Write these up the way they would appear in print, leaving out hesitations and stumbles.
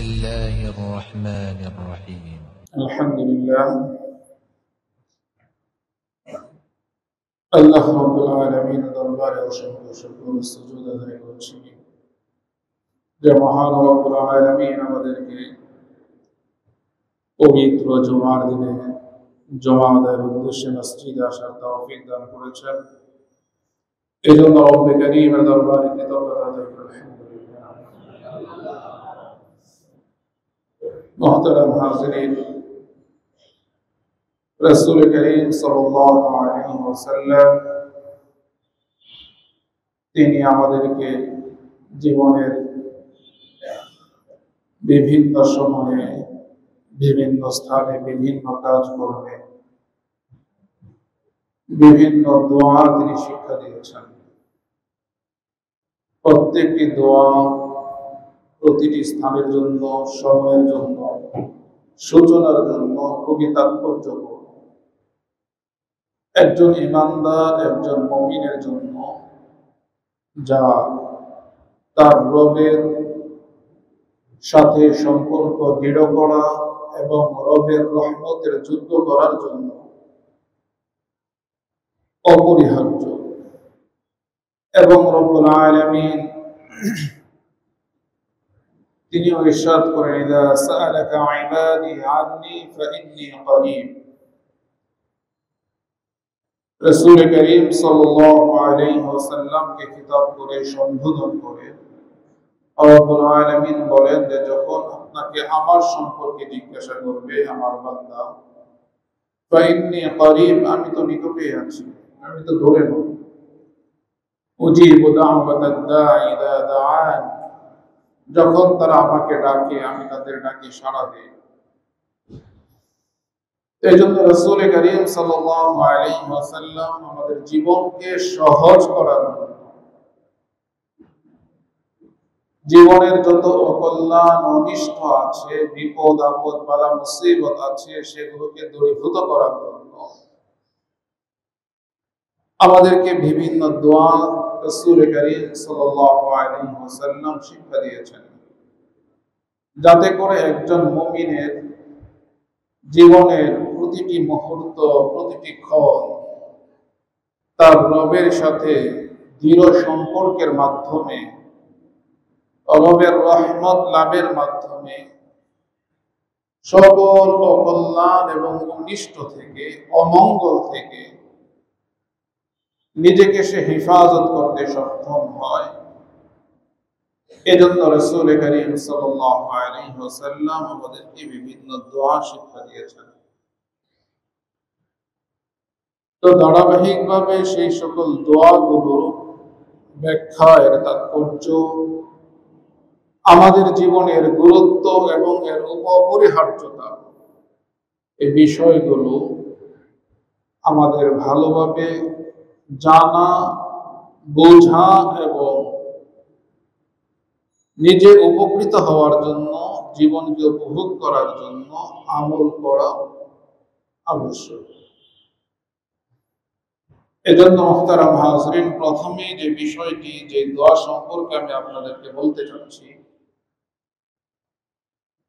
الله الرحمن الرحيم الحمد لله আল্লাহ রাব্বুল আলামিন দরবারে অসংখ্য শুকর ও সুজুদ আদায় করছি যে মহান রব্বুল আলামিন আমাদেরকে পবিত্র জুমার দিনে জুমা আদায়ের উদ্দেশ্যে মসজিদে আসার তৌফিক দান করেছেন। এজন্য রব্বে কারীমের দরবারে কৃতজ্ঞতা আদায় করি। আলহামদুলিল্লাহ। মুহতারাম হাজিরিন, রাসূল করিম সাল্লাল্লাহু আলাইহি ওয়াসাল্লাম তিনি আমাদেরকে জীবনের বিভিন্ন সময়ে বিভিন্ন স্থানে বিভিন্ন কাজ করবে বিভিন্ন দোয়া তিনি শিক্ষা দিয়েছেন। প্রত্যেকটি দোয়া প্রতিটি স্থানের জন্য, সময়ের জন্য, সূচনার জন্য খুবই তাৎপর্যপূর্ণ। একজন ঈমানদার, একজন মুমিনের জন্য যা তার রবের সাথে সম্পর্ক দৃঢ় করা এবং রবের রহমতের যোগ্য করার জন্য অপরিহার্য। এবং রব্বুল আলামিন তিনি ইরশাদ করেন, ইযা সাআলাকা ইবাদি আন্নী ফাইন্নী করিব। রাসূল করিম সাল্লাল্লাহু আলাইহি ওয়াসাল্লামকে খিতাব করে সম্বোধন করে রব্বুল আলামিন বলেন যে যখন আপনাকে আমার সম্পর্কে জিজ্ঞাসা করবে আমার বান্দা, ফাইন্নী করিব, আমি তো নিকটেই আছি, আমি তো দূরে নই। উজিবু দাওয়াতাদ দাঈ ইযা দাআন, যখন তারা আমাকে ডাকে আমি তাদের ডাকে সাড়া দিই। এই জন্য রাসূল করিম সাল্লাল্লাহু আলাইহি ওয়াসাল্লাম আমাদের জীবনকে সহজ করার জন্য, জীবনের যত অকল্যাণ অনিষ্ট আছে, বিপদ আপদ বালা মুসিবত আছে, সেগুলোকে দূরীভূত করার জন্য আমাদেরকে বিভিন্ন দোয়া রাসূল করিম সাল্লাল্লাহু আলাইহি ওয়াসাল্লাম শিক্ষা দিয়েছেন, যাতে করে একজন মুমিনের জীবনের প্রতিটি মুহূর্ত, প্রতিটি ক্ষণ তার রবের সাথে দৃঢ় সম্পর্কের মাধ্যমে, রবের রহমত লাভের মাধ্যমে সকল অকল্যাণ এবং অনিষ্ট থেকে, অমঙ্গল থেকে নিজেকে সে হেফাজত করতে সক্ষম হয়। এজন্য রাসূল করিম সাল্লাল্লাহু আলাইহি ওয়াসাল্লাম আমাদেরকে বিভিন্ন দোয়া শিক্ষা দিয়েছেন। তো ধারাবাহিকভাবে সেই সকল দোয়াগুলোর ব্যাখ্যা, এর তাৎপর্য, আমাদের জীবনের গুরুত্ব এবং এর অপরিহার্যতা, এই বিষয়গুলো আমাদের ভালোভাবে জানা, বোঝা এবং নিজে উপকৃত হওয়ার জন্য, জীবনকে উপভোগ করার জন্য আমল করা আবশ্যক। এজন্য মুহতারাম হাজরিন, প্রথমেই যে বিষয়টি, যে দোয়া সম্পর্কে আমি আপনাদেরকে বলতে চাচ্ছি,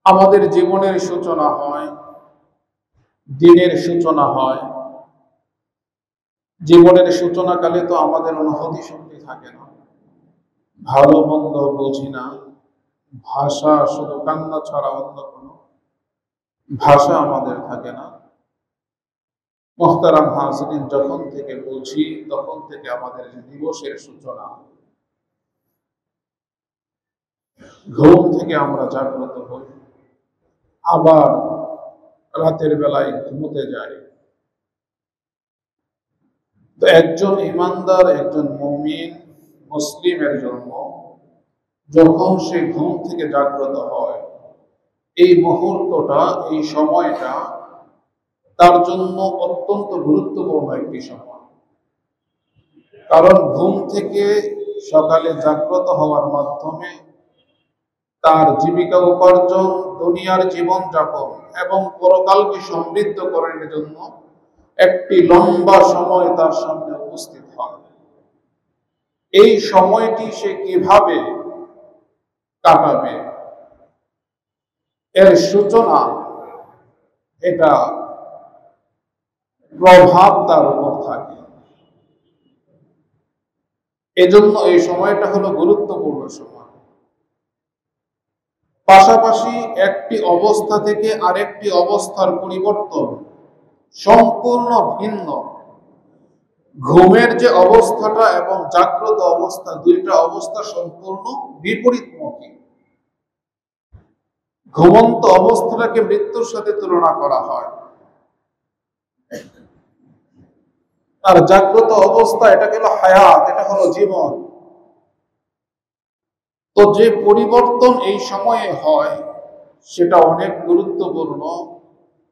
আমাদের জীবনের সূচনা হয়, দিনের সূচনা হয়। জীবনের সূচনাকালে তো আমাদের অনুভূতি শক্তি থাকে না, ভালো মন্দ বুঝি না, ভাষা শুধু কান্না ছাড়া অন্য কোনো ভাষা আমাদের থাকে না। মুহতারাম হাজিরিন, যখন থেকে বুঝি তখন থেকে আমাদের দিবসের সূচনা। ঘুম থেকে আমরা জাগ্রত হই, আবার রাতের বেলায় ঘুমোতে যাই। তো একজন ঈমানদার, একজন মুমিন মুসলিমের জন্য যখন সে ঘুম থেকে জাগ্রত হয়, এই মুহূর্তটা, এই সময়টা তার জন্য অত্যন্ত গুরুত্বপূর্ণ একটি সময়। কারণ ঘুম থেকে সকালে জাগ্রত হওয়ার মাধ্যমে তার জীবিকা উপার্জন, দুনিয়ার জীবন যাপন এবং পরকালকে সমৃদ্ধ করার জন্য একটি লম্বা সময় তার সামনে উপস্থিত হয়। এই সময়টি সে কিভাবে কাটাবে, এর সূচনা, এটা প্রভাব তার উপর থাকে। এজন্য এই সময়টা হলো গুরুত্বপূর্ণ সময়। পাশাপাশি একটি অবস্থা থেকে আরেকটি অবস্থার পরিবর্তন সম্পূর্ণ ভিন্ন। ঘুমের যে অবস্থাটা এবং জাগ্রত অবস্থা, দুইটা অবস্থা সম্পূর্ণ বিপরীতমুখী। ঘুমন্ত অবস্থাটাকে মৃত্যুর সাথে তুলনা করা হয়, আর জাগ্রত অবস্থা এটা হলো হায়াত, এটা হলো জীবন। তো যে পরিবর্তন এই সময়ে হয় সেটা অনেক গুরুত্বপূর্ণ,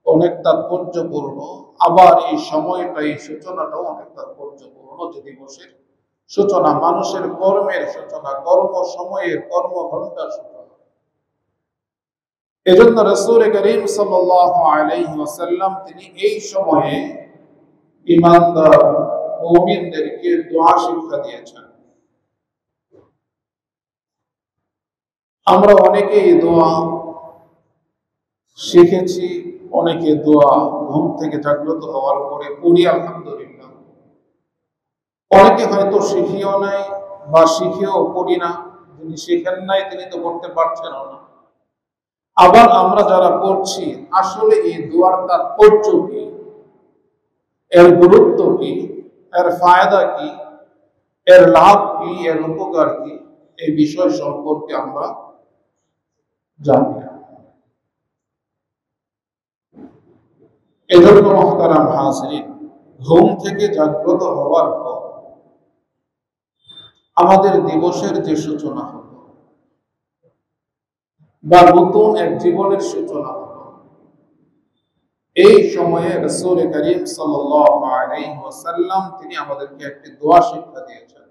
অনেক তাৎপর্যপূর্ণ। আবার এই সময়টা, এই সূচনাটাও অনেক তাৎপর্যপূর্ণ। যে দিবসের সূচনা, মানুষের কর্মের সূচনা, কর্ম সময়ের, কর্ম ঘন্টার সূচনা। এজন্য রাসূল করিম সাল্লাল্লাহু আলাইহি ওয়াসাল্লাম তিনি এই সময়ে ঈমানদার মুমিনদেরকে দোয়া শিক্ষা দিয়েছেন। আমরা অনেকেই দোয়া শিখেছি, অনেকে দোয়া ঘুম থেকে জাগ্রত হওয়ার পরে পড়ি আলহামদুলিল্লাহ। অনেকে হয়তো শিখিও নাই বা শিখেও পড়ি না। যিনি শিখেন নাই তিনি তো পড়তে পারছেন না। আবার আমরা যারা পড়ছি, আসলে এই দোয়ার তাৎপর্য কি, এর গুরুত্ব কি, এর ফায়দা কি, এর লাভ কি, এর উপকার কি, এই বিষয় সম্পর্কে আমরা জানি না। এজন্য মুহতারাম হাজিরিন, ঘুম থেকে জাগ্রত হওয়ার পর আমাদের দিবসের যে সূচনা হলো বা নতুন এক জীবনের সূচনা হলো, এই সময়ে রাসূল করিম সাল্লাল্লাহু আলাইহি ওয়াসাল্লাম তিনি আমাদেরকে একটি দোয়া শিক্ষা দিয়েছেন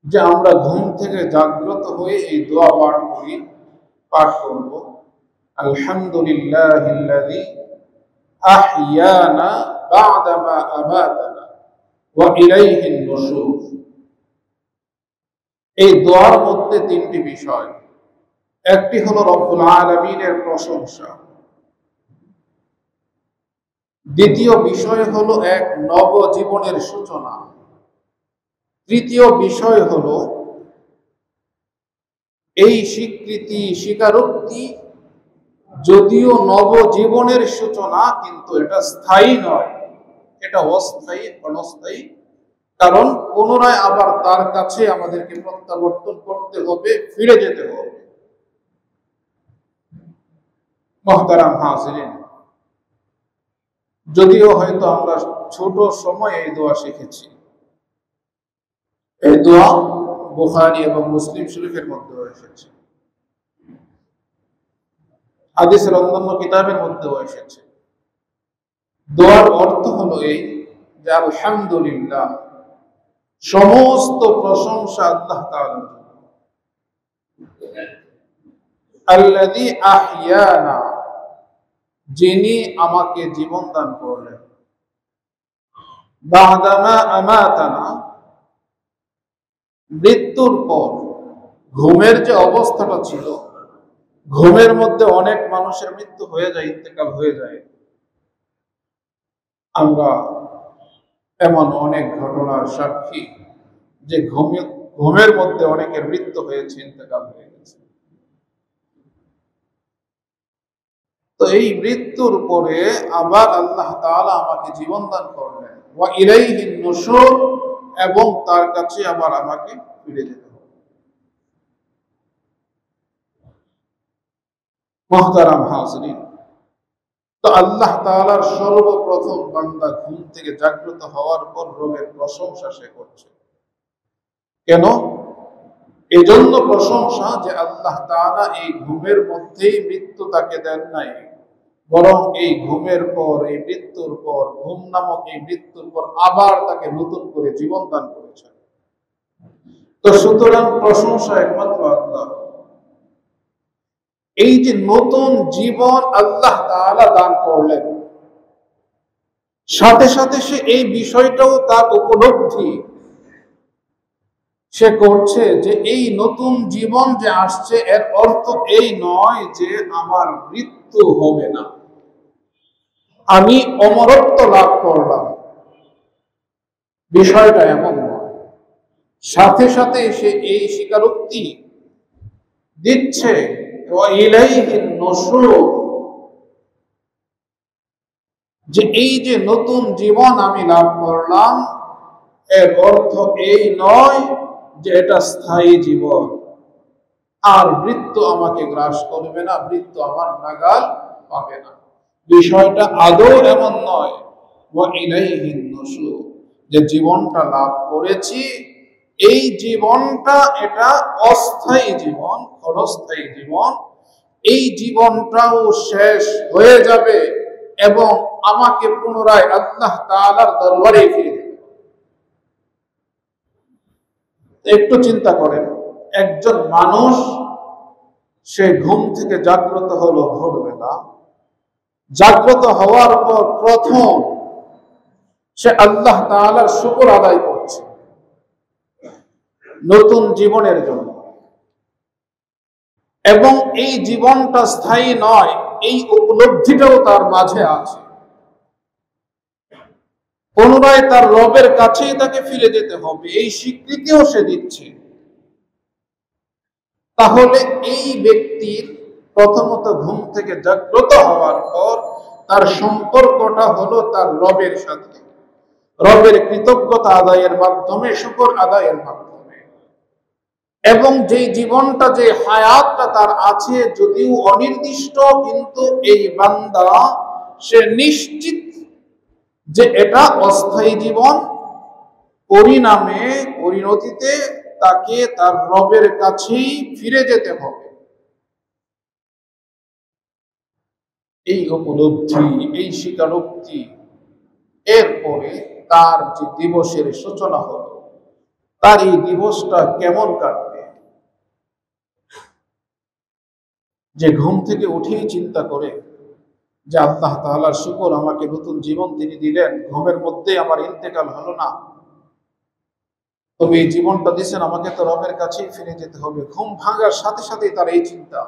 যে আমরা ঘুম থেকে জাগ্রত হয়ে এই দোয়া পাঠ করব। আলহামদুলিল্লাহিল্লাযী আহইয়ানা বা'দা মা আমাতানা ওয়া ইলাইহিন নুশুর। এই দোয়ার মধ্যে তিনটি বিষয়। একটি হলো রব্বুল আলামিনের প্রশংসা, দ্বিতীয় বিষয় হলো এক নব জীবনের সূচনা, তৃতীয় বিষয় হলো এই স্বীকৃতি, স্বীকারোক্তি যদিও নব জীবনের সূচনা, কিন্তু এটা স্থায়ী নয়, এটা অস্থায়ী, অনস্থায়ী। কারণ পুনরায় আবার তার কাছে আমাদেরকে প্রত্যাবর্তন করতে হবে, ফিরে যেতে হবে। মুহতারাম হাজিরিন, যদিও হয়তো আমরা ছোট সময়ে এই দোয়া শিখেছি, এই দোয়া বুখারী এবং মুসলিম শরীফের মধ্যে এসেছে, হাদিসের অন্যান্য কিতাবের মধ্যেও এসেছে। দোয়ার অর্থ হলো এই যে আলহামদুলিল্লাহ, সমস্ত প্রশংসা আল্লাহ তাআলার জন্য। আল্লাযী আহইয়ানা, যিনি আমাকে জীবন দান করলেন। বা'দা মা আমাতানা, মৃত্যুর পর। ঘুমের যে অবস্থাটা ছিল, ঘুমের মধ্যে অনেক মানুষের মৃত্যু হয়ে যায়, ইন্তেকাল হয়ে যায়। আমরা এমন অনেক ঘটনার সাক্ষী যে ঘুমের মধ্যে অনেকের মৃত্যু হয়েছে, ইন্তেকাল হয়ে গেছে। তো এই মৃত্যুর পরে আবার আল্লাহ তাআলা আমাকে জীবন দান করলেন, ওয়া ইলাইহিন নুশুর, এবং তার কাছে আবার আমাকে ফিরে যেতে হবে। মুহতারাম হাজিরিন, তো আল্লাহ তাআলার সর্বপ্রথম বান্দা ঘুম থেকে জাগ্রত হওয়ার পর রবের প্রশংসা সে করছে। কেন? এজন্য প্রশংসা যে আল্লাহ তাআলা এই ঘুমের মধ্যেই মৃত্যু তাকে দেন নাই, বরং এই ঘুমের পর, এই মৃত্যুর পর, ঘুম নামক এই মৃত্যুর পর আবার তাকে নতুন করে জীবন দান করেছেন। তো সুতরাং প্রশংসা একমাত্র আল্লাহ। এই যে নতুন জীবন আল্লাহ তাআলা দান করলেন, সাথে সাথে সে এই বিষয়টাও তার উপলব্ধি, সে করছে যে এই নতুন জীবন যে আসছে এর অর্থ এই নয় যে আমার মৃত্যু হবে না, আমি অমরত্ব লাভ করলাম, বিষয়টা এমন নয়। সাথে সাথে সে এই স্বীকারোক্তি দিচ্ছে যে এই যে নতুন জীবন আমি লাভ করলাম এর অর্থ এই নয় যে এটা স্থায়ী জীবন, আর মৃত্যু আমাকে গ্রাস করবে না, মৃত্যু আমার নাগাল পাবে না। বিষয়টা আদৌ এমন নয় যে জীবনটা লাভ করেছি এই জীবনটা এটা অস্থায়ী জীবন, ক্ষণস্থায়ী জীবন, এই জীবনটাও শেষ হয়ে যাবে এবং আমাকে পুনরায় আল্লাহ তাআলার দরবারে ফিরে যেতে হবে। একটু চিন্তা করেন, একজন মানুষ সে ঘুম থেকে জাগ্রত হলো ভোরবেলা, জাগ্রত হওয়ার পর প্রথম সে আল্লাহ তাআলার শুকর আদায় করছে নতুন জীবনের জন্য, এবং এই জীবনটা স্থায়ী নয় এই উপলব্ধিটাও তার মাঝে আছে। পুনরায় তার রবের কাছেই তাকে ফিরে যেতে হবে এই স্বীকৃতিও সে দিচ্ছে। তাহলে এই ব্যক্তির প্রথমত ঘুম থেকে জাগ্রত হওয়ার পর তার সম্পর্কটা হলো তার রবের সাথে, রবের কৃতজ্ঞতা আদায়ের মাধ্যমে, শুকর আদায়ের মাধ্যমে। এবং যেই জীবনটা, যে হায়াতটা তার আছে যদিও অনির্দিষ্ট, কিন্তু এই বান্দা সে নিশ্চিত যে এটা অস্থায়ী জীবন, পরিণামে পরিণতিতে তাকে তার রবের কাছেই ফিরে যেতে হবে। এই উপলব্ধি, এই স্বীকারোক্তি, এরপরে তার যে দিবসের সূচনা হলো, তার এই দিবসটা কেমন কাটবে? যে ঘুম থেকে উঠেই চিন্তা করে যে আল্লাহ তাআলার শুকর, আমাকে নতুন জীবন তিনি দিলেন, ঘুমের মধ্যে আমার ইন্তেকাল হলো না, তবে এই জীবনটা দিয়েছেন, আমাকে তো রবের কাছেই ফিরে যেতে হবে। ঘুম ভাঙার সাথে সাথে তার এই চিন্তা,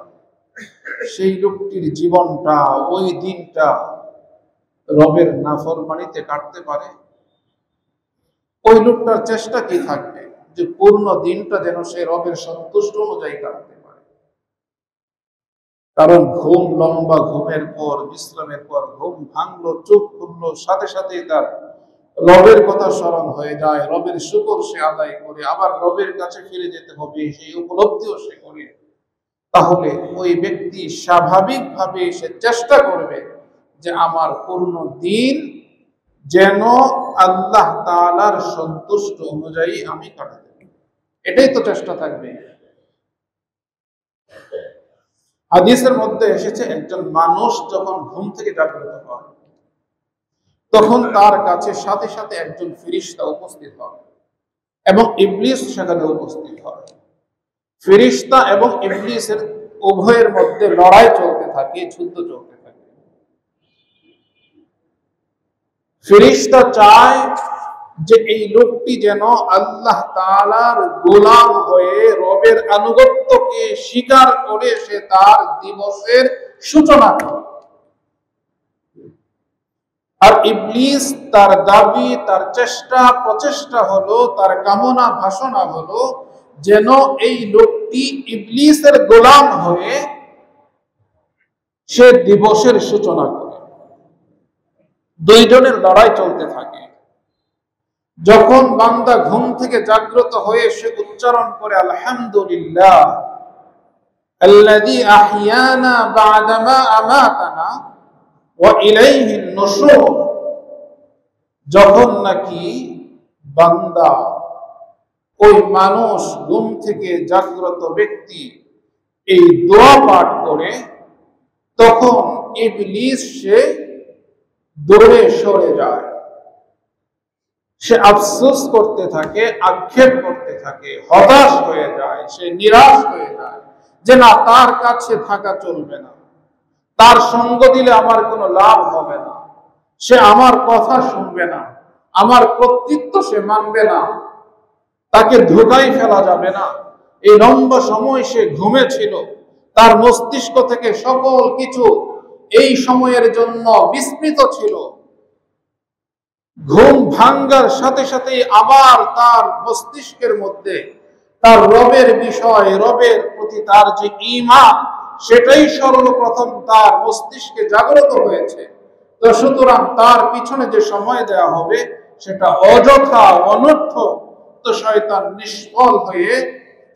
সেই লোকটির জীবনটা, ওই দিনটা রবের নাফরমানিতে কাটতে পারে? ওই লোকটার চেষ্টা কি থাকবে যে পূর্ণ দিনটা যেন সে রবের সন্তুষ্ট অনুযায়ী কাটতে পারে। কারণ ঘুম, লম্বা ঘুমের পর, বিশ্রামের পর ঘুম ভাঙলো, চোখ খুললো, সাথে সাথে তার রবের কথা স্মরণ হয়ে যায়, রবের শুকর সে আদায় করে আবার রবের কাছে ফিরে যেতে হবে, সেই উপলব্ধিও সে করে। তাহলে ওই ব্যক্তি স্বাভাবিকভাবে সে চেষ্টা করবে যে আমার পূর্ণ দিন যেন আল্লাহ তাআলার সন্তুষ্ট অনুযায়ী আমি কাটাতে পারি, এটাই তো চেষ্টা থাকবে। হাদিসের মধ্যে এসেছে, একজন মানুষ যখন ঘুম থেকে জাগ্রত হয় তখন তার কাছে সাথে সাথে একজন ফেরেশতা উপস্থিত হয় এবং ইবলিস সেখানে উপস্থিত হয়। ফেরেশতা এবং ইবলিসের উভয়ের মধ্যে লড়াই চলতে থাকে, যুদ্ধ চলতে থাকে। ফেরেশতা চায় যে এই লোকটি যেন আল্লাহ তাআলার গোলাম হয়ে রবের আনুগত্যকে স্বীকার করে সে তার দিবসের সূচনা করে। আর ইবলিস তার দাবি, তার চেষ্টা প্রচেষ্টা হলো, তার কামনা বাসনা হলো যেন এই লোকটি ইবলিসের গোলাম হয়ে সে দিবসের সূচনা করে। দুইজনের লড়াই চলতে থাকে। যখন বান্দা ঘুম থেকে জাগ্রত হয়ে সে উচ্চারণ করে আলহামদুলিল্লাহ আল্লাযী আহইয়ানা বা'দামা আমাতানা ওয়া ইলাইহিন নুশুর, যখন নাকি বান্দা, ওই মানুষ, ঘুম থেকে জাগ্রত ব্যক্তি এই দোয়া পাঠ করে, তখন ইবলিস সে দূরে সরে যায়, সে আফসোস করতে থাকে, আক্ষেপ করতে থাকে, হতাশ হয়ে যায়, সে নিরাশ হয়ে যায় যে না, তার কাছে থাকা চলবে না, তার সঙ্গ দিলে আমার কোনো লাভ হবে না, সে আমার কথা শুনবে না, আমার কর্তৃত্ব সে মানবে না। তাকে ধোকায় ফেলা যাবে না। এই লম্বা সময় সে ঘুমেছিল, তার মস্তিষ্ক থেকে সকল কিছু এই সময়ের জন্য বিস্মৃত ছিল। ঘুম ভাঙ্গার সাথে সাথে আবার তার মস্তিষ্কের মধ্যে তার রবের বিষয়, রবের প্রতি তার যে ঈমান, সেটাই সর্বপ্রথম তার মস্তিষ্কে জাগ্রত হয়েছে। তো সুতরাং তার পিছনে যে সময় দেওয়া হবে সেটা অযথা, অনর্থক। তো শয়তান নিষ্ফল হয়ে,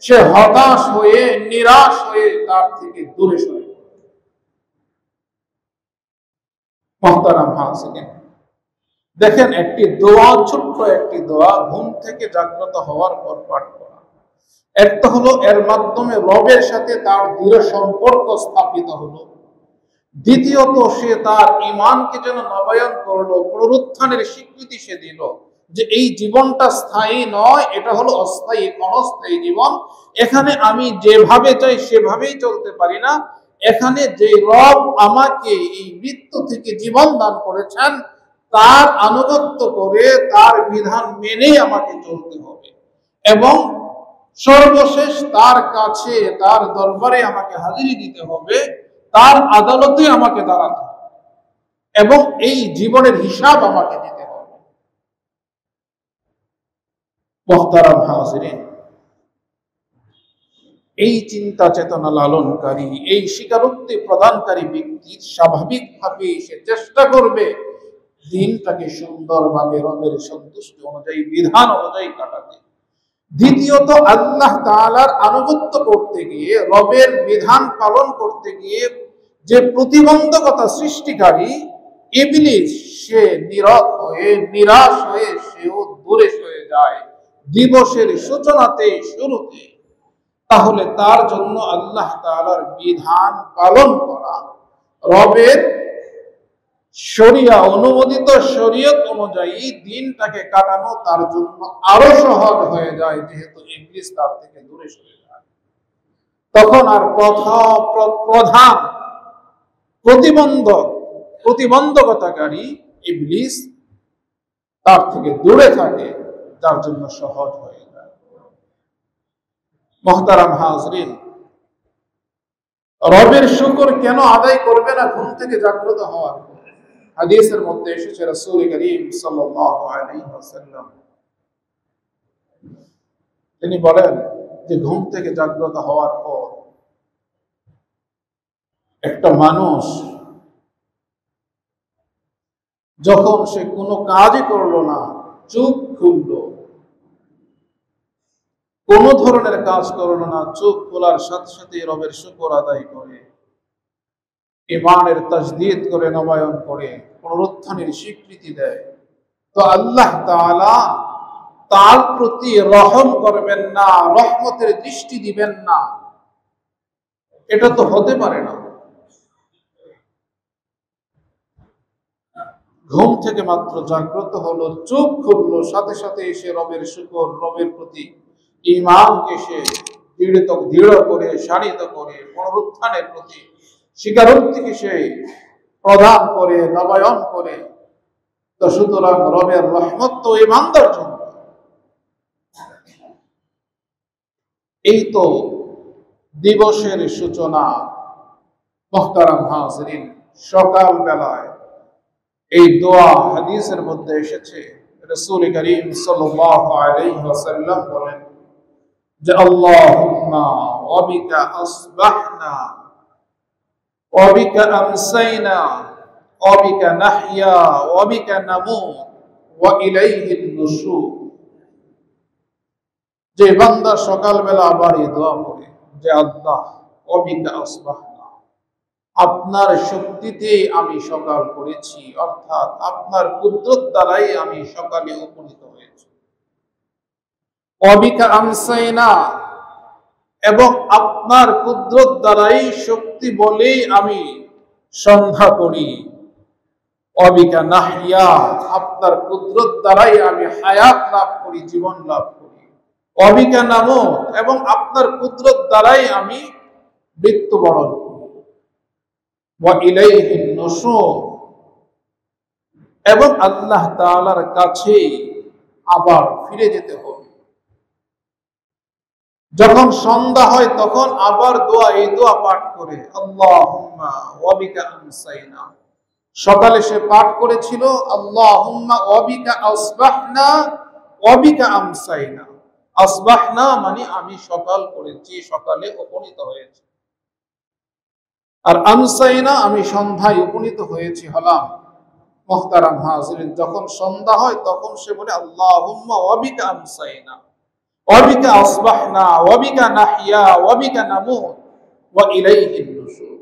সে হতাশ হয়ে, নিরাশ হয়ে তার থেকে দূরে সরে। মুহতারাম হাজিরিন, দেখেন একটি দোয়া, ছোট্ট একটি দোয়া ঘুম থেকে জাগ্রত হওয়ার পর পাঠ করা। একটা হলো এর মাধ্যমে রবের সাথে তার দৃঢ় সম্পর্ক স্থাপিত হলো। দ্বিতীয়ত সে তার ঈমানকে যেন নবায়ন করলো, পুনরুত্থানের স্বীকৃতি সে দিল যে এই জীবনটা স্থায়ী নয়, এটা হলো অস্থায়ী, ক্ষণস্থায়ী জীবন। এখানে আমি যেভাবে চাই সেভাবেই চলতে পারি না। এখানে যে রব আমাকে এই মৃত্যু থেকে জীবন দান করেছেন, তার আনুগত্য করে তার বিধান মেনে আমাকে চলতে হবে, এবং সর্বশেষ তার কাছে, তার দরবারে আমাকে হাজিরি দিতে হবে, তার আদালতে আমাকে দাঁড়াতে হবে, এবং এই জীবনের হিসাব আমাকে দিতে হবে। মুহতারাম হাজিরিন, এই চিন্তা চেতনা লালনকারী, এই স্বীকারোক্তি প্রদানকারী ব্যক্তি স্বাভাবিকভাবে সে চেষ্টা করবে দিনটাকে সুন্দরভাবে রবের সন্তুষ্টি অনুযায়ী, বিধান অনুযায়ী কাটাতে। দ্বিতীয়ত আল্লাহ তাআলার আনুগত্য করতে গিয়ে, রবের বিধান পালন করতে গিয়ে যে প্রতিবন্ধকতা সৃষ্টিকারী ইবলিস, সে নীরব হয়ে, নিরাশ হয়ে সেও দূরে সরে যায় দিবসের সূচনাতে, শুরুতে। তাহলে তার জন্য আল্লাহ তাআলার বিধান পালন করা, রবের শরিয়া অনুমোদিত শরীয়ত অনুযায়ী দিনটাকে কাটানো তার জন্য আরো সহজ হয়ে যায়, যেহেতু ইবলিস তার থেকে দূরে সরে যায়। তখন আর প্রধান প্রতিবন্ধকতাকারী ইবলিস তার থেকে দূরে থাকে, যার জন্য সহজ হয়ে যায়। মুহতারাম হাজরিন, রবের শুকর কেন আদায় করবে না ঘুম থেকে জাগ্রত হওয়ার পর? হাদিসের মধ্যে এসেছে রাসূল করিম সাল্লাল্লাহু আলাইহি ওয়াসাল্লাম তিনি বলেন যে ঘুম থেকে জাগ্রত হওয়ার পর একটা মানুষ যখন সে কোনো কাজই করলো না, চোখ খুললো, কোনো ধরনের কাজ করলো না, চোখ খোলার সাথে সাথে রবের শুকর আদায় করে, ঈমানের তাজদীদ করে, নবায়ন করে, পুনরুত্থানের স্বীকৃতি দেয়, তো আল্লাহ তাআলা তার প্রতি রহম করবেন না, রহমতের দৃষ্টি দিবেন না? এটা তো হতে পারে না। ঘুম থেকে মাত্র জাগ্রত হলো, চোখ খুললো, সাথে সাথে এসে রবের শুকর, রবের প্রতি ঈমানকে সে দৃঢ় করে, শানিত করে, পুনরুত্থানের প্রতি স্বীকারোক্তিকে সে প্রদান করে, নবায়ন করে। তো সুতরাং রবের রহমত তো ঈমানদার জন্য। এই তো দিবসের সূচনা। মুহতারাম হাজিরিন, সকাল বেলায় এই দোয়া হাদিসের মধ্যে এসেছে, রাসূল করিম সাল্লাল্লাহু আলাইহি ওয়াসাল্লাম বলেন যে আল্লাহুম্মা ওয়া বিকা আসবাহনা ওয়া বিকা আমসাইনা ওয়া বিকা নাহইয়া ওয়া বিকা নামুত ওয়া ইলাইহিন নুশুর। যে বান্দা সকালবেলা আবার এই দোয়া পড়ে যে আল্লাহ ওয়া বিকা আসবাহনা, আপনার শক্তিতে আমি সকাল করেছি, অর্থাৎ আপনার কুদরত দ্বারাই আমি সকালে উপনীত হয়েছি। অবিকা আমসাইনা, এবং আপনার কুদরত দ্বারাই, শক্তি বলেই আমি সন্ধ্যা করি। অবিকা নাহইয়া, আপনার কুদরত দ্বারাই আমি হায়াত লাভ করি, জীবন লাভ করি। অবিকা নামুত, এবং আপনার কুদরত দ্বারাই আমি মৃত্যুবরণ করি। ওয়া ইলাইহিন নুশুর, এবং আল্লাহ তাআলার কাছে আবার ফিরে যেতে হবে। যখন সন্ধ্যা হয় তখন আবার এই দোয়া পাঠ করে, আল্লাহুম্মা ওয়া বিকা আমসাইনা। সকালে সে পাঠ করেছিল আল্লাহুম্মা ওয়া বিকা আসবাহনা ওয়া বিকা আমসাইনা। আসবাহনা মানে আমি সকাল করেছি, সকালে উপনীত হয়েছি, আর আমসাইনা আমি সন্ধ্যায় উপনীত হয়েছি হলাম। মুহতারাম হাজিরিন, যখন সন্ধ্যা হয় তখন সে বলে আল্লাহুম্মা ওয়া বিকা আমসাইনা ওয়া বিকা আসবাহনা ওয়া বিকা নাহইয়া ওয়া বিকা নামুত ওয়া ইলাইহিন নুশুর।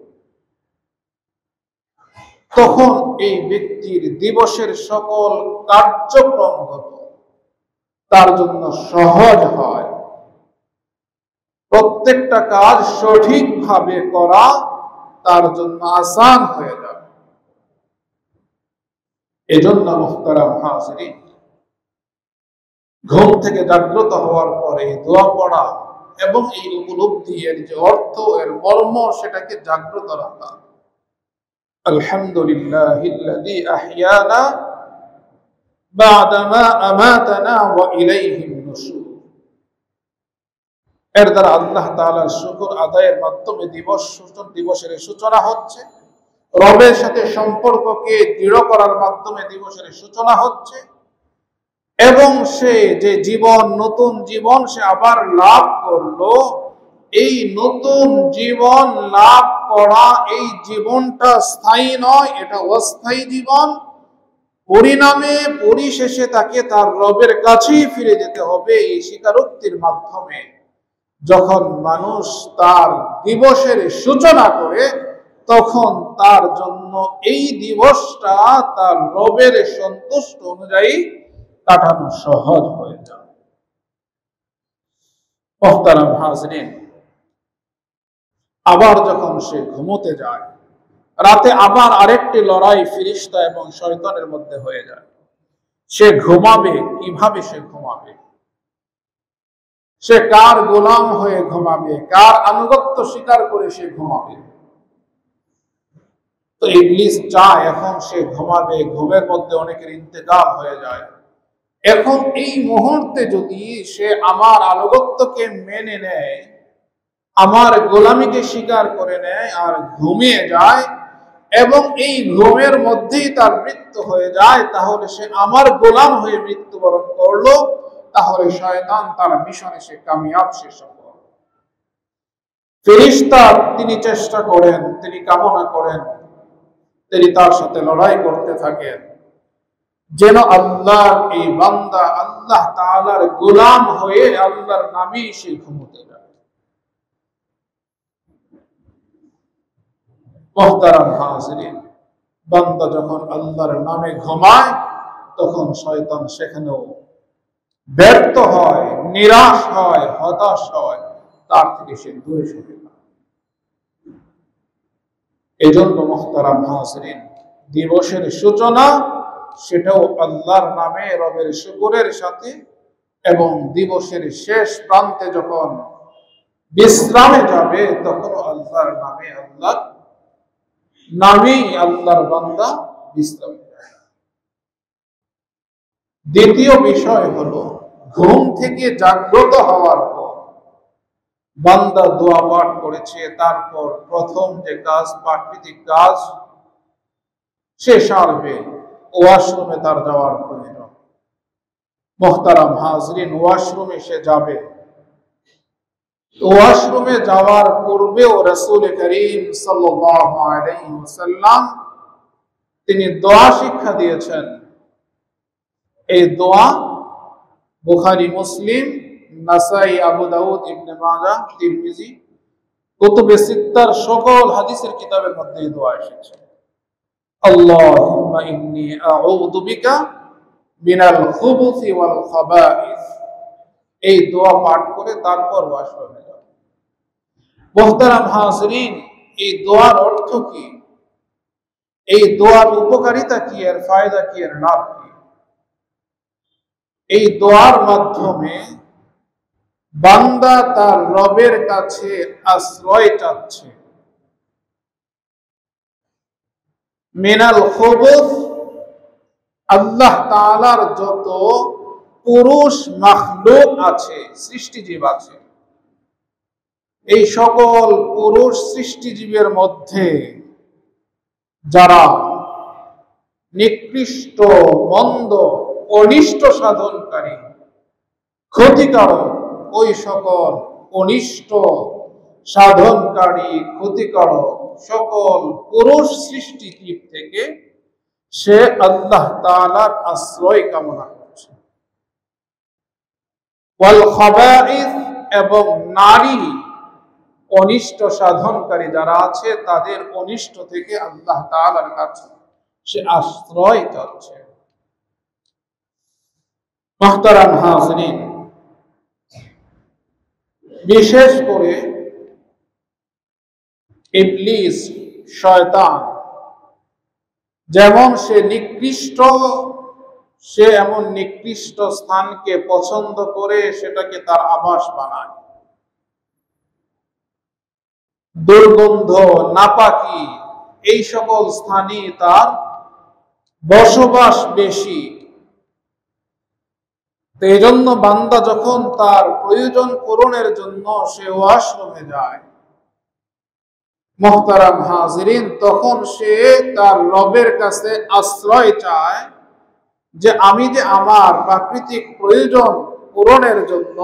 তখন এই ব্যক্তির দিবসের সকল কার্যক্রমগত তার জন্য সহজ হয়, প্রত্যেকটা কাজ সঠিকভাবে করা তার জন্য আসান হয়ে যাবে। এজন্য মুহতারাম হাজিরিন, ঘুম থেকে জাগ্রত হওয়ার পরে দোয়া পড়া এবং এই উপলব্ধি, এর যে অর্থ, এর মর্ম, সেটাকে জাগ্রত রাখা। আলহামদুলিল্লাহিল্লাযী আহইয়ানা বা'দা মা আমাতানা ওয়া ইলাইহিন নুশুর। এর দ্বারা আল্লাহ তাআলার শুকর আদায়ের মাধ্যমে দিবসের সূচনা হচ্ছে, রবের সাথে সম্পর্ককে দৃঢ় করার মাধ্যমে দিবসের সূচনা হচ্ছে, এবং সে যে জীবন, নতুন জীবন সে আবার লাভ করলো। এই নতুন জীবন লাভ করা, এই জীবনটা স্থায়ী নয়, এটা অস্থায়ী জীবন। পরিণামে পরিশেষে তাকে তার রবের কাছেই ফিরে যেতে হবে। এই স্বীকারোক্তির মাধ্যমে যখন মানুষ তার দিবসের সূচনা করে, তখন তার জন্য এই দিবসটা তার রবের সন্তুষ্ট অনুযায়ী কাটানো সহজ হয়ে যায়। মুহতারাম হাজিরিন, আবার যখন সে ঘুমোতে যায়, রাতে আবার আরেকটি লড়াই ফেরেশতা এবং শয়তানের মধ্যে হয়ে যায়। সে ঘুমাবে কিভাবে? সে ঘুমাবে, সে কার গোলাম হয়ে ঘুমাবে, কার আনুগত্য স্বীকার করে সে ঘুমাবে? তো ইবলিস চায় এখন সে ঘুমাবে, ঘুমের মধ্যে অনেকের ইন্তেকাল হয়ে যায়। এখন এই মুহূর্তে যদি সে আমার আনুগত্যকে মেনে নেয়, আমার গোলামিকে স্বীকার করে নেয় আর ঘুমিয়ে যায়, এবং এই ঘুমের মধ্যেই তার মৃত্যু হয়ে যায়, তাহলে সে আমার গোলাম হয়ে মৃত্যুবরণ করলো। তাহলে শয়তান তার মিশনে সে কামিয়াব, সে সফল। ফেরেশতা তিনি চেষ্টা করেন, তিনি কামনা করেন, তিনি তার সাথে লড়াই করতে থাকেন, যেন আল্লাহর এই বান্দা আল্লাহ তাআলার গোলাম হয়ে আল্লাহর নামেই সে ঘুমোতে যায়। মুহতারাম হাজিরিন, বান্দা যখন আল্লাহর নামে ঘুমায়, তখন শয়তান সেখানেও ব্যর্থ হয়, নিরাশ হয়, হতাশ হয়, তার থেকে সে দূরে সরে যায়। এজন্য মুহতারাম হাজিরিন, দিবসের সূচনা সেটাও আল্লাহর নামে, রবের শুকরের সাথে, এবং দিবসের শেষ প্রান্তে যখন বিশ্রামে যাবে, তখন আল্লাহর নামে, আল্লাহর নামেই আল্লাহর বান্দা বিশ্রামে যায়। দ্বিতীয় বিষয় হলো, ঘুম থেকে জাগ্রত হওয়ার পর বান্দা দোয়া পাঠ করেছে, তারপর প্রথম যে কাজ, প্রাকৃতিক কাজ, সে সারবে। ওয়াশরুমে তার যাওয়ার প্রয়োজন। মুহতারাম হাজিরিন, ওয়াশরুমে সে যাবে। ওয়াশরুমে যাওয়ার পূর্বেও রাসূল করিম সাল্লাল্লাহু আলাইহি ওয়াসাল্লাম তিনি দোয়া শিক্ষা দিয়েছেন। এই দোয়া বুখারী, মুসলিম, নাসাই, আবু দাউদ, ইবনে মাজাহ, তিরমিজি, কুতুবে সিত্তার সকল হাদিসের কিতাবের মধ্যে এই দোয়া এসেছে। আল্লাহুম্মা ইন্নী আউযু বিকা মিনাল খুবুসি ওয়াল খাবাইস। এই দোয়া পাঠ করে তারপর ওয়াশরুমে যাও। মুহতারাম হাজিরিন, এই দোয়ার অর্থ কি? এই দোয়ার উপকারিতা কি? এর ফায়দা কি? এর লাভ কি? এই দোয়ার মাধ্যমে বান্দা তার রবের কাছে আশ্রয় চাচ্ছে। মিনাল খুবুস, আল্লাহ তাআলার যত পুরুষ মাখলুক আছে, সৃষ্টিজীব আছে, এই সকল পুরুষ সৃষ্টিজীবের মধ্যে যারা নিকৃষ্ট, মন্দ, অনিষ্ট সাধনকারী, ক্ষতিকারক, ওই সকল অনিষ্ট সাধনকারী, ক্ষতিকারক সকল পুরুষ সৃষ্টিজীব থেকে সে আল্লাহ তাআলার আশ্রয় কামনা করছে। ওয়াল খাবাইস, এবং নারী অনিষ্ট সাধনকারী যারা আছে তাদের অনিষ্ট থেকে আল্লাহ তাআলার কাছে সে আশ্রয় চাচ্ছে। মুহতারাম হাজিরিন, বিশেষ করে ইবলিস, শয়তান যেমন সে নিকৃষ্ট, সে এমন নিকৃষ্ট স্থানকে পছন্দ করে সেটাকে তার আবাস বানায়। দুর্গন্ধ, নাপাকি এই সকল স্থানই তার বসবাস বেশি। এই জন্য বান্দা যখন তার প্রয়োজন পূরণের জন্য সে ওয়াশরুমে যায়, মুহতারাম হাজিরিন, তখন সে তার রবের কাছে আশ্রয় চায় যে আমি যে আমার প্রাকৃতিক প্রয়োজন পূরণের জন্য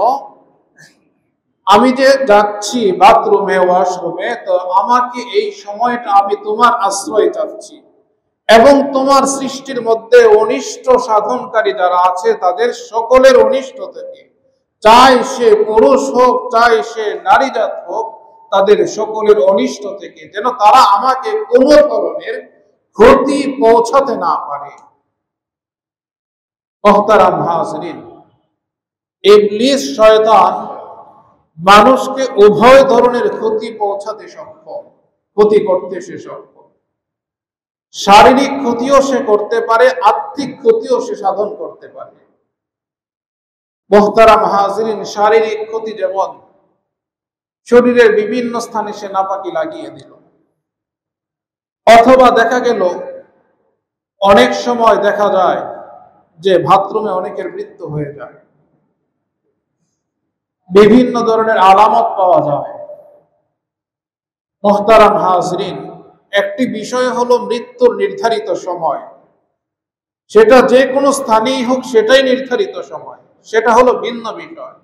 আমি যে যাচ্ছি বাথরুমে, ওয়াশরুমে, তো আমাকে এই সময়টা আমি তোমার আশ্রয় চাচ্ছি এবং তোমার সৃষ্টির মধ্যে অনিষ্ট সাধনকারী যারা আছে তাদের সকলের অনিষ্ট থেকে, চাই সে পুরুষ হোক চাই সে নারীজাত হোক, তাদের সকলের অনিষ্ট থেকে যেন তারা আমাকে কোনো ধরনের ক্ষতি পৌঁছাতে না পারে। মুহতারাম হাজিরিন, ইবলিস শয়তান মানুষকে উভয় ধরনের ক্ষতি পৌঁছাতে সক্ষম, ক্ষতি করতে সে সক্ষম। শারীরিক ক্ষতিও সে করতে পারে, আত্মিক ক্ষতিও সে সাধন করতে পারে। মুহতারাম হাজিরিন, শারীরিক ক্ষতি যেমন শরীরের বিভিন্ন স্থানে সে নাপাকি লাগিয়ে দিল, অথবা দেখা গেল অনেক সময় দেখা যায় যে বাথরুমে অনেকের মৃত্যু হয়ে যায়, বিভিন্ন ধরনের আলামত পাওয়া যায়। মুহতারাম হাজিরিন, একটি বিষয় হলো মৃত্যুর নির্ধারিত সময়, সেটা যে কোনো স্থানেই হোক সেটাই নির্ধারিত সময়, সেটা হলো ভিন্ন বিষয়।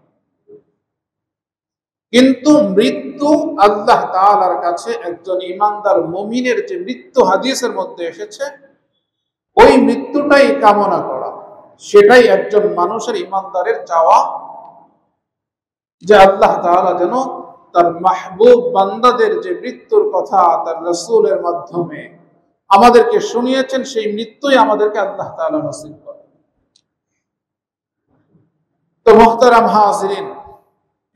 কিন্তু মৃত্যু আল্লাহ তাআলার কাছে একজন ঈমানদার মুমিনের যে মৃত্যু হাদিসের মধ্যে এসেছে, ওই মৃত্যুটাই কামনা করা, সেটাই একজন মানুষের ঈমানদারের চাওয়া যে আল্লাহ তাআলা যেন তার মাহবুব বান্দাদের যে মৃত্যুর কথা তার রাসূলের মাধ্যমে আমাদেরকে শুনিয়েছেন, সেই মৃত্যুই আমাদেরকে আল্লাহ তাআলা নসিব করে। তো মুহতারাম হাজিরিন,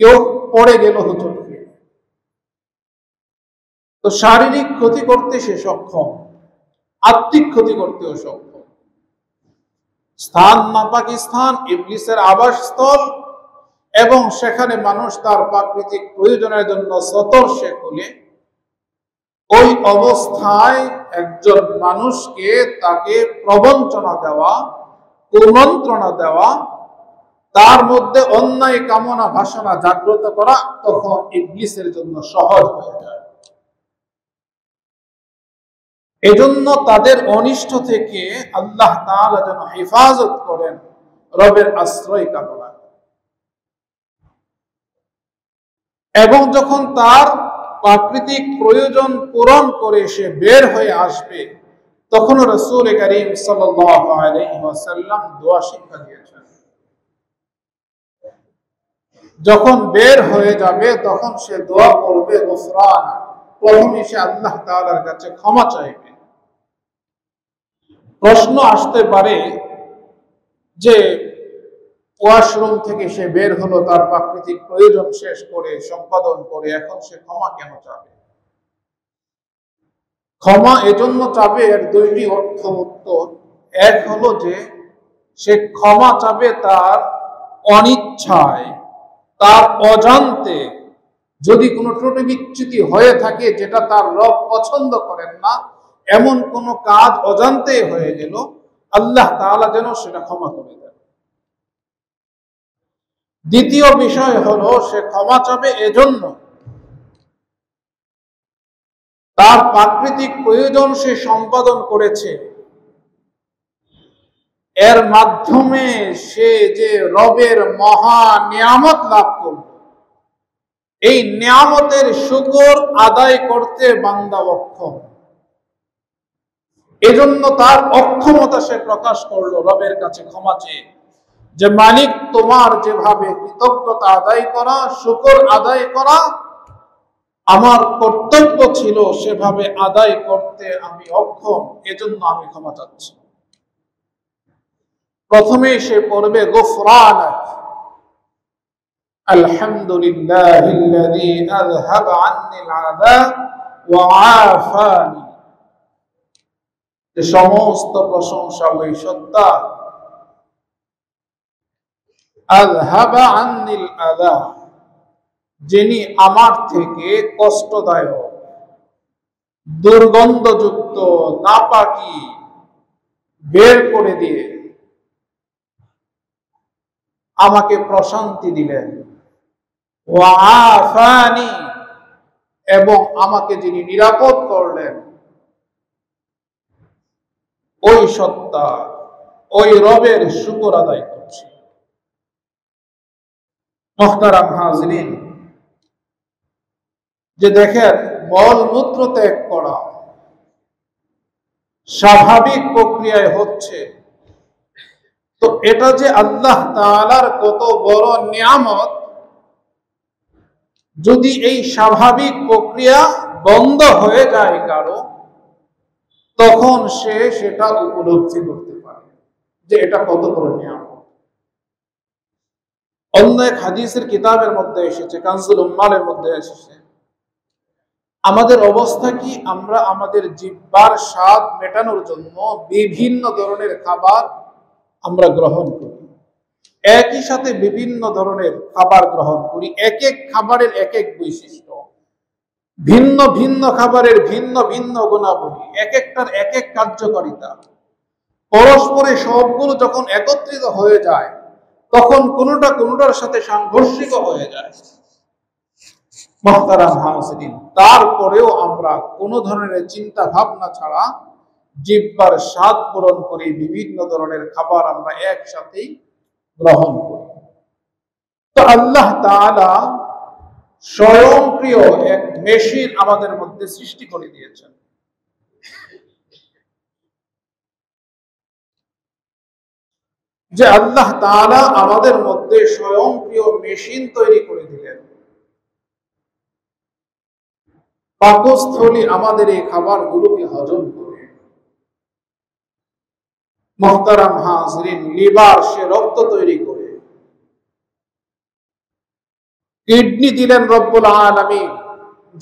কেউ পড়ে গেল হুজুর, তো শারীরিক ক্ষতি করতে সে সক্ষম, আত্মিক ক্ষতি করতেও সক্ষম। স্থান নাপাকি স্থান ইবলিসের আবাসস্থল, এবং সেখানে মানুষ তার প্রাকৃতিক প্রয়োজনের জন্য সতর সে খুলে ওই অবস্থায় একজন মানুষকে তাকে প্রবঞ্চনা দেওয়া, কুমন্ত্রণা দেওয়া, তার মধ্যে অন্যায় কামনা বাসনা জাগ্রত করা তখন ইবলিসের জন্য সহজ হয়ে যায়। এজন্য তাদের অনিষ্ট থেকে আল্লাহ তাআলা যেন হেফাজত করেন, রবের আশ্রয় কামনা। এবং যখন তার প্রাকৃতিক প্রয়োজন পূরণ করে সে বের হয়ে আসবে, তখন রাসূল করিম সাল্লাল্লাহু আলাইহি ওয়াসাল্লাম দোয়া শিক্ষা দিয়েছেন। যখন বের হয়ে যাবে তখন সে দোয়া করবে গুফরান, প্রথমে সে আল্লাহ তাআলার কাছে ক্ষমা চাইবে। প্রশ্ন আসতে পারে যে ওয়াশরুম থেকে সে বের হলো, তার প্রাকৃতিক প্রয়োজন শেষ করে সম্পাদন করে, এখন সে ক্ষমা কেন চাবে? ক্ষমা এজন্য চাবে, এর দুইটি অর্থ উত্তর। এক হলো যে সে ক্ষমা চাবে তার অনিচ্ছায়, তার অজান্তে যদি কোনো ত্রুটি বিচ্যুতি হয়ে থাকে যেটা তার রব পছন্দ করেন না, এমন কোন কাজ অজান্তে হয়ে গেল, আল্লাহ তাআলা যেন সেটা ক্ষমা করে দেন। দ্বিতীয় বিষয় হলো সে ক্ষমা চাবে এজন্য তার প্রাকৃতিক প্রয়োজন সে সম্পাদন করেছে, এর মাধ্যমে সে যে রবের মহা নিয়ামত লাভ করল, এই নিয়ামতের শুকর আদায় করতে বান্দা অক্ষম। এজন্য তার অক্ষমতা সে প্রকাশ করলো রবের কাছে ক্ষমা চেয়ে, যে মালিক, তোমার যেভাবে কৃতজ্ঞতা আদায় করা, শুকর আদায় করা আমার কর্তব্য ছিল, সেভাবে আদায় করতে আমি অক্ষম, এজন্য আমি ক্ষমা চাচ্ছি। প্রথমে সে পড়বে গুফরানাক, আলহামদুলিল্লাহিল্লাযী আযহাবা আন্নিল আযা ওয়া আফানি, যে সমস্ত প্রশংসা ওই সত্তা, আযহাবা আন্নিল আযা, যিনি আমার থেকে কষ্টদায়ক, দুর্গন্ধযুক্ত, নাপাকি বের করে দিয়ে আমাকে প্রশান্তি দিলেন, ওয়া আফানি, এবং আমাকে যিনি নিরাপদ করলেন, ওই সত্তা, ওই রবের শুকর আদায় করছি। মুহতারাম হাজিরিন, যে দেখেন মলমূত্র ত্যাগ করা স্বাভাবিক প্রক্রিয়ায় হচ্ছে, তো এটা যে আল্লাহ তাআলার কত বড় নিয়ামত, যদি এই স্বাভাবিক প্রক্রিয়া বন্ধ হয়ে যায় কারো, তখন সে সেটা উপলব্ধি করতে পারে যে এটা কত বড় নিয়ামত। অন্য এক হাদিসের কিতাবের মধ্যে এসেছে, কানজুল উম্মালের মধ্যে এসেছে, আমাদের অবস্থা কি, আমরা আমাদের জিহ্বার স্বাদ মেটানোর জন্য বিভিন্ন ধরনের খাবার আমরা গ্রহণ করি, একই সাথে বিভিন্ন ধরনের খাবার গ্রহণ করি, এক এক খাবারের এক এক বৈশিষ্ট্য, ভিন্ন ভিন্ন খাবারের ভিন্ন ভিন্ন গুণাবলী, এক একটার এক এক কার্যকারিতা, পরস্পরে সবগুলো যখন একত্রিত হয়ে যায়, তখন কোনোটা কোনোটার সাথে সাংঘর্ষিক হয়ে যায়। মুহতারাম হাজিরিন, তারপরেও আমরা কোনো ধরনের চিন্তা ভাবনা ছাড়া জিহ্বার স্বাদ পূরণ করি, বিভিন্ন ধরনের খাবার আমরা একসাথেই গ্রহণ করি। তো আল্লাহ তাআলা স্বয়ংক্রিয় এক মেশিন আমাদের মধ্যে সৃষ্টি করে দিয়েছেন। যে আল্লাহ তাআলা আমাদের মধ্যে স্বয়ংক্রিয় মেশিন তৈরি করে দিলেন, পাকস্থলী আমাদের এই খাবারগুলোকে হজম করে। মুহতারাম হাজিরিন, লিভার সে রক্ত তৈরি করে, কিডনি দিলেন রব্বুল আলামিন,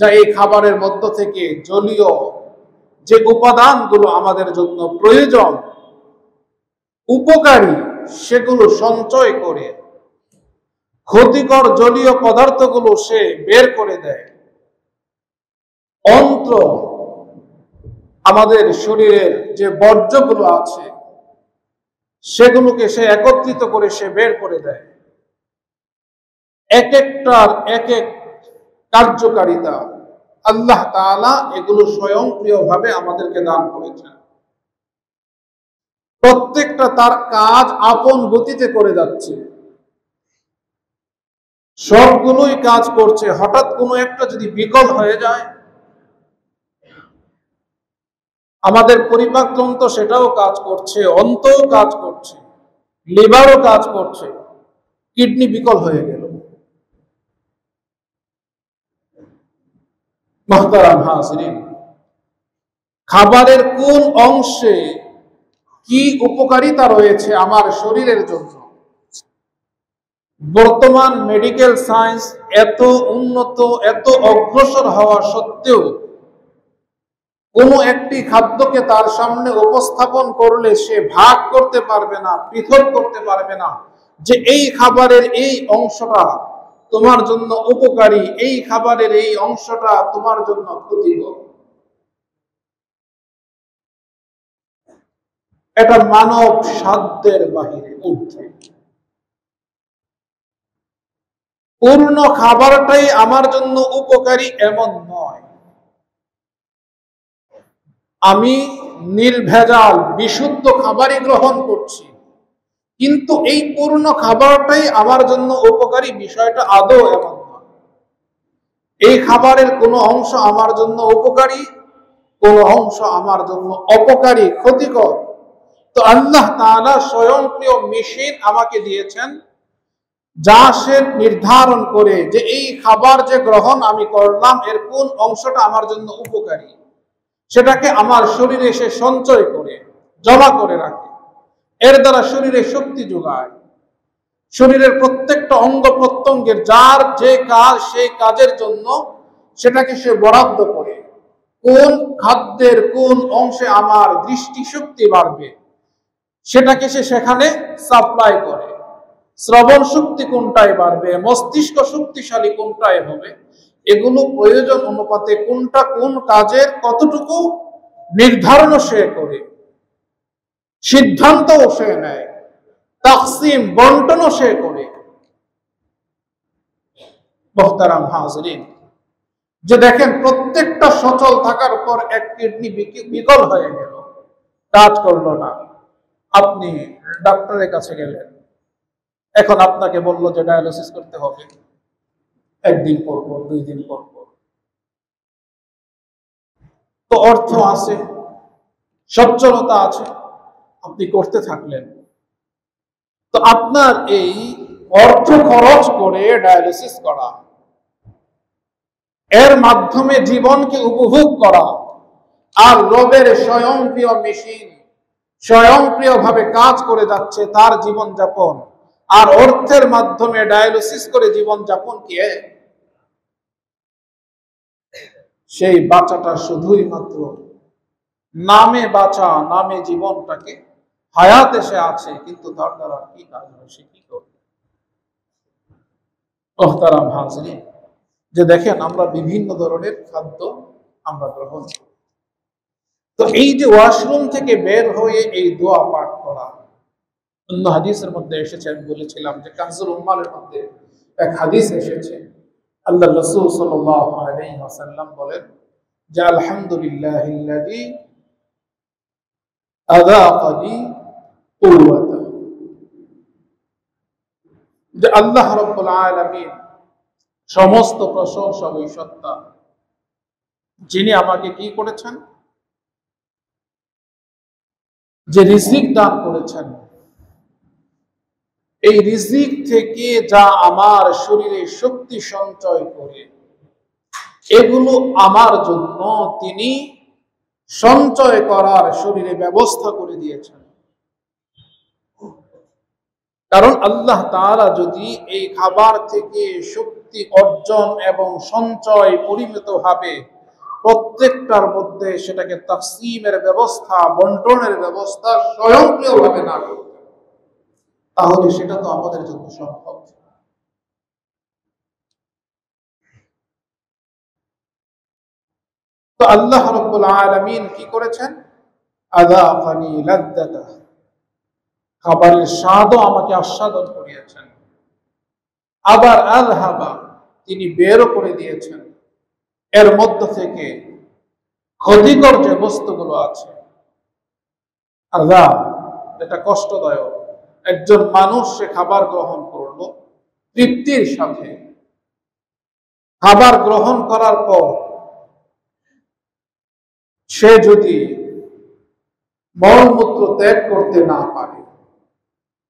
যা এই খাবারের মধ্য থেকে জলীয় যে উপাদানগুলো আমাদের জন্য প্রয়োজন, উপকারী, সেগুলো সঞ্চয় করে ক্ষতিকর জলীয় পদার্থগুলো সে বের করে দেয়। অন্ত্র আমাদের শরীরের যে বর্জ্যগুলো আছে সেগুলোকে সে একত্রিত করে সে বের করে দেয়। এক একটার এক এক কার্যকারিতা আল্লাহ তাআলা এগুলো স্বয়ংক্রিয়ভাবে আমাদেরকে দান করেছেন। প্রত্যেকটা তার কাজ আপন গতিতে করে যাচ্ছে, সবগুলোই কাজ করছে। হঠাৎ কোনো একটা যদি বিকল হয়ে যায়, আমাদের পরিপাকতন্ত্র সেটাও কাজ করছে, অন্তও কাজ করছে, লিভারও কাজ করছে, কিডনি বিকল হয়ে গেল। মুহতারাম হাজিরিন, খাবারের কোন অংশে কি উপকারিতা রয়েছে আমার শরীরের জন্য, বর্তমান মেডিকেল সায়েন্স এত উন্নত, এত অগ্রসর হওয়া সত্ত্বেও কোনো একটি খাদ্যকে তার সামনে উপস্থাপন করলে সে ভাগ করতে পারবে না, পৃথক করতে পারবে না, যে এই খাবারের এই অংশটা তোমার জন্য উপকারী, এই খাবারের এই অংশটা তোমার জন্য ক্ষতিকর। এটা মানব সাধ্যের বাহিরে, ঊর্ধ্বে। পূর্ণ খাবারটাই আমার জন্য উপকারী এমন নয়। আমি নির্ভেজাল বিশুদ্ধ খাবারই গ্রহণ করছি, কিন্তু এই পূর্ণ খাবারটাই আমার জন্য উপকারী, বিষয়টা আদৌ এমন নয়। এই খাবারের কোনো অংশ আমার জন্য উপকারী, কোনো অংশ আমার জন্য অপকারী, ক্ষতিকর। তো আল্লাহ তাআলা স্বয়ংক্রিয় মেশিন আমাকে দিয়েছেন, যা সে নির্ধারণ করে যে এই খাবার যে গ্রহণ আমি করলাম এর কোন অংশটা আমার জন্য উপকারী, সেটাকে আমার শরীরে সে সঞ্চয় করে জমা করে রাখে। এর দ্বারা শরীরে শক্তি যোগায়। শরীরের প্রত্যেকটা অঙ্গ প্রত্যঙ্গের যার যে কাজ সেই কাজের জন্য সেটাকে সে বরাদ্দ করে। কোন খাদ্যের কোন অংশে আমার দৃষ্টিশক্তি বাড়বে সেটাকে সে সেখানে সাপ্লাই করে। শ্রবণ শক্তি কোনটায় বাড়বে, মস্তিষ্ক শক্তিশালী কোনটায় হবে, এগুলো প্রয়োজন অনুপাতে কোনটা কোন কাজের কতটুকু নির্ধারণ সে করে, সিদ্ধান্তও সে নেয়, তাকসিম বন্টনও সে করে। মুহতারাম হাজরিন, যে দেখেন প্রত্যেকটা সচল থাকার পর এক কিডনি বিকল হয়ে গেল, কাজ করলো না, আপনি ডাক্তারের কাছে গেলেন, এখন আপনাকে বললো যে ডায়ালিসিস করতে হবে, একদিন পর পর, 2 দিন পর পর। তো অর্থ আছে, সচ্ছলতা আছে, আপনি করতে থাকলেন। তো আপনার এই অর্থ খরচ করে ডায়ালিসিস করা, এর মাধ্যমে জীবনকে উপভোগ করা, আর রবের স্বয়ংক্রিয় মেশিন স্বয়ংক্রিয়ভাবে কাজ করে যাচ্ছে তার জীবন যাপন, আর অর্থের মাধ্যমে ডায়ালিসিস করে জীবন যাপন কি সেই বাঁচাটা শুধুই মাত্র নামে বাঁচা, নামে জীবনটাকে হায়াত এসে আছে, কিন্তু তার দ্বারা কি কাজ হয়, সে কি করবে? মুহতারাম হাজরিন, যে দেখেন আমরা বিভিন্ন ধরনের খাদ্য আমরা গ্রহণ করি। তো এই যে ওয়াশরুম থেকে বের হয়ে এই দোয়া পাঠ করা, অন্য হাদিসের মধ্যে এসেছে, আমি বলেছিলাম যে কানজুল উম্মালের মধ্যে এক হাদিস এসেছে, আল্লাহ রাসূল সাল্লাল্লাহু আলাইহি ওয়াসাল্লাম বলেন যে আলহামদুলিল্লাহিল্লাযী আযাকানি কুওয়াতা, যে আল্লাহ রাব্বুল আলামিন সমস্ত প্রশংসা ওই সত্তা যিনি আমাকে কি করেছেন, যে রিজিক দান করেছেন, এই রিজিক থেকে যা আমার শরীরে শক্তি সঞ্চয় করে এগুলো আমার জন্য তিনি সঞ্চয় করার শরীরে ব্যবস্থা করে দিয়েছেন। কারণ আল্লাহ তাআলা যদি এই খাবার থেকে শক্তি অর্জন এবং সঞ্চয় পরিমিতভাবে প্রত্যেকটার মধ্যে সেটাকে তাকসিমের ব্যবস্থা, বন্টনের ব্যবস্থা স্বয়ংক্রিয়ভাবে না করতেন, তাহলে সেটা তো আমাদের জন্য সম্ভব। তো আল্লাহ রাব্বুল আলামিন কি করেছেন, আযাকানি লাযযাতা, খাবারের স্বাদও আমাকে আস্বাদন করিয়েছেন। আবার আযহাবা, তিনি বেরও করে দিয়েছেন এর মধ্য থেকে ক্ষতিকর যে বস্তুগুলো আছে। আযাব, এটা কষ্টদায়ক। একজন মানুষ সে খাবার গ্রহণ করলো তৃপ্তির সাথে, খাবার গ্রহণ করার পর সে যদি মলমূত্র ত্যাগ করতে না পারে,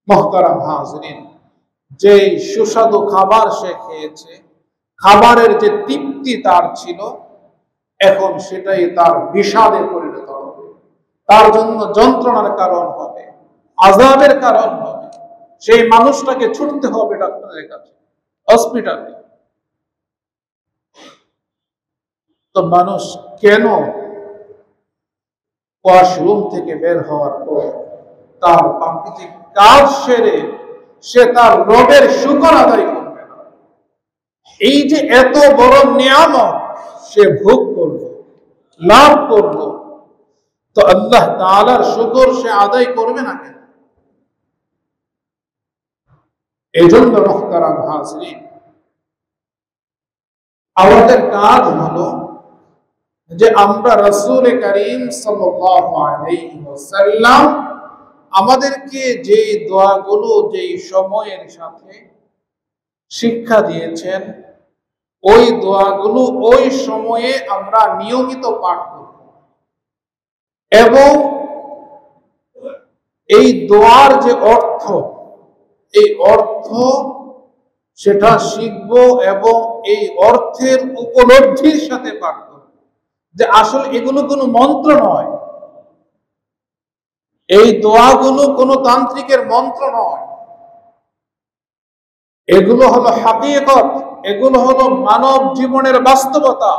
মুহতারাম হাজরিন, যে সুস্বাদু খাবার সে খেয়েছে, খাবারের যে তৃপ্তি তার ছিল, এখন সেটাই তার বিষাদে পরিণত হবে, তার জন্য যন্ত্রণার কারণ হবে, আযাবের কারণ হবে। সেই মানুষটাকে ছুটতে হবে ডাক্তারের কাছে, হসপিটালে। তো মানুষ কেন ওয়াশরুম থেকে বের হওয়ার পর তার প্রাকৃতিক কাজ সেরে সে তার রবের শুকর আদায় করবে না? এই যে এত বড় নিয়ামত সে ভোগ করল, লাভ করল, তো আল্লাহ তাআলার শুকর সে আদায় করবে না কেন? এই জন্য মুহতারাম হাজরিন, আমাদের কাজ হলো যে আমরা রাসূল করিম সাল্লাল্লাহু আলাইহি ওয়াসাল্লাম আমাদেরকে যে দোয়াগুলো যেই সময়ের সাথে শিক্ষা দিয়েছেন, ওই দোয়াগুলো ওই সময়ে আমরা নিয়মিত পাঠ করব এবং এই দোয়ার যে অর্থ, এই অর্থ সেটা শিখব এবং এই অর্থের উপলব্ধির সাথে পাঠ করব যে আসলে এগুলো কোনো মন্ত্র নয়, এই দোয়াগুলো কোনো তান্ত্রিকের মন্ত্র নয়, এগুলো হলো হাকিকত, এগুলো হলো মানব জীবনের বাস্তবতা।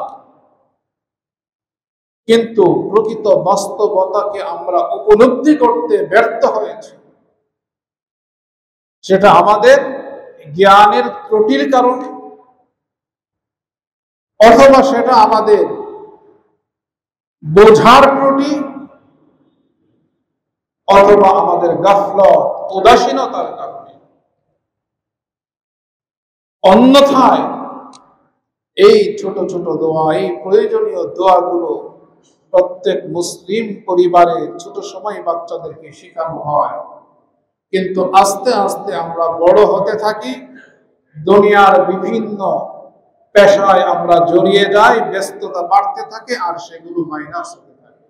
কিন্তু প্রকৃত বাস্তবতাকে আমরা উপলব্ধি করতে ব্যর্থ হয়েছি, সেটা আমাদের জ্ঞানের ত্রুটির কারণে, অথবা সেটা আমাদের বোঝার ত্রুটি, অথবা আমাদের গাফলত উদাসীনতার কারণে। অন্যথায় এই ছোট ছোট দোয়া, এই প্রয়োজনীয় দোয়াগুলো প্রত্যেক মুসলিম পরিবারে ছোট সময় বাচ্চাদেরকে শেখানো হয়, কিন্তু আস্তে আস্তে আমরা বড় হতে থাকি, দুনিয়ার বিভিন্ন পেশায় আমরা জড়িয়ে যাই, ব্যস্ততা বাড়তে থাকে আর সেগুলো মাইনাস হতে থাকে।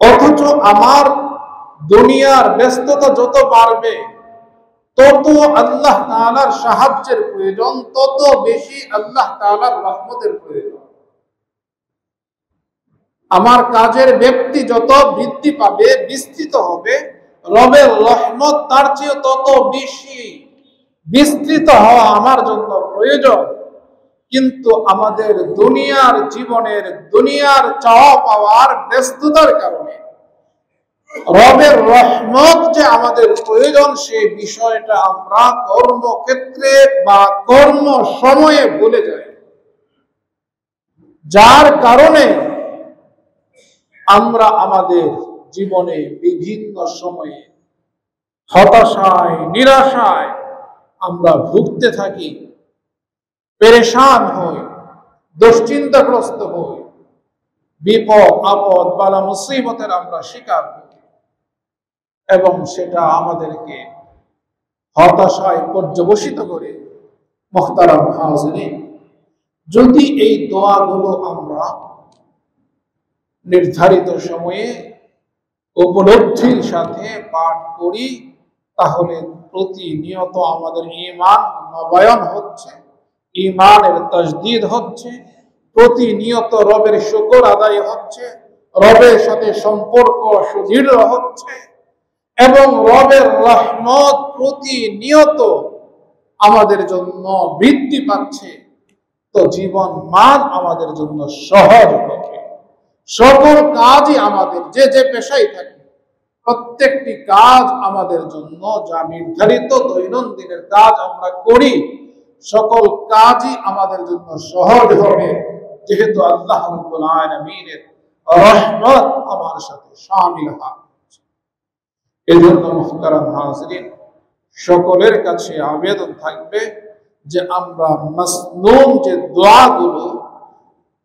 অথচ আমার দুনিয়ার ব্যস্ততা যত বাড়বে তত আল্লাহ তাআলার সাহায্যের প্রয়োজন, তত বেশি আল্লাহ তাআলার রহমতের প্রয়োজন। আমার কাজের ব্যক্তি যত বৃদ্ধি পাবে, বিস্তৃত হবে, রবের রহমত তার চেয়ে তত বেশি বিস্তৃত হওয়া আমার জন্য প্রয়োজন। কিন্তু আমাদের দুনিয়ার জীবনের, দুনিয়ার চাওয়া পাওয়ার ব্যস্ততার কারণে রবের রহমত যে আমাদের প্রয়োজন, সেই বিষয়টা আমরা কর্মক্ষেত্রে বা কর্ম সময়ে ভুলে যাই, যার কারণে আমরা আমাদের জীবনে বিভিন্ন সময়ে হতাশায়, নিরাশায় আমরা ভুগতে থাকি, পেরেশান হই, দুশ্চিন্তাগ্রস্ত হই, বিপদ আপদ বালা মুসিবতের আমরা শিকার হই এবং সেটা আমাদেরকে হতাশায় পর্যবসিত করে। মুহতারাম হাজিরিন, যদি এই দোয়াগুলো আমরা নির্ধারিত সময়ে উপলব্ধির সাথে পাঠ করি, তাহলে প্রতিনিয়ত আমাদের ঈমান নবায়ন হচ্ছে, ঈমানের তাজদীদ হচ্ছে, প্রতিনিয়ত রবের শুকর আদায় হচ্ছে, রবের সাথে সম্পর্ক সুদৃঢ় হচ্ছে এবং রবের রহমত প্রতিনিয়ত আমাদের জন্য বৃদ্ধি পাচ্ছে। তো জীবন মান আমাদের জন্য সহজ হবে, সকল কাজই আমাদের যে যে পেশায় থাকে, প্রত্যেকটি কাজ আমাদের জন্য যা নির্ধারিত দৈনন্দিনের কাজ আমরা করি, সকল কাজই আমাদের জন্য সহজ হবে, যেহেতু আল্লাহ রাব্বুল আলামিনের রহমত আমার সাথে শামিল আছে। এজন্য মুহতারাম হাজিরিন, সকলের কাছে আবেদন থাকবে যে আমরা মাসনুন যে দোয়াগুলো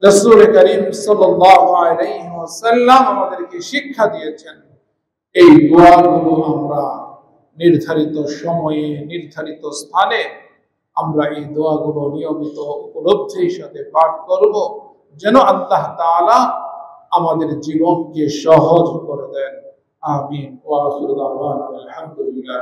রাসূল করিম সাল্লাল্লাহু আলাইহি ওয়াসাল্লাম আমাদেরকে শিক্ষা দিয়েছেন, এই দোয়াগুলো আমরা নির্ধারিত সময়ে, নির্ধারিত স্থানে আমরা এই দোয়াগুলো নিয়মিত উপলব্ধির সাথে পাঠ করব, যেন আল্লাহ তাআলা আমাদের জীবনকে সহজ করে দেন। আমিন। ওয়া আখিরু দাওয়ানা আলহামদুলিল্লাহ।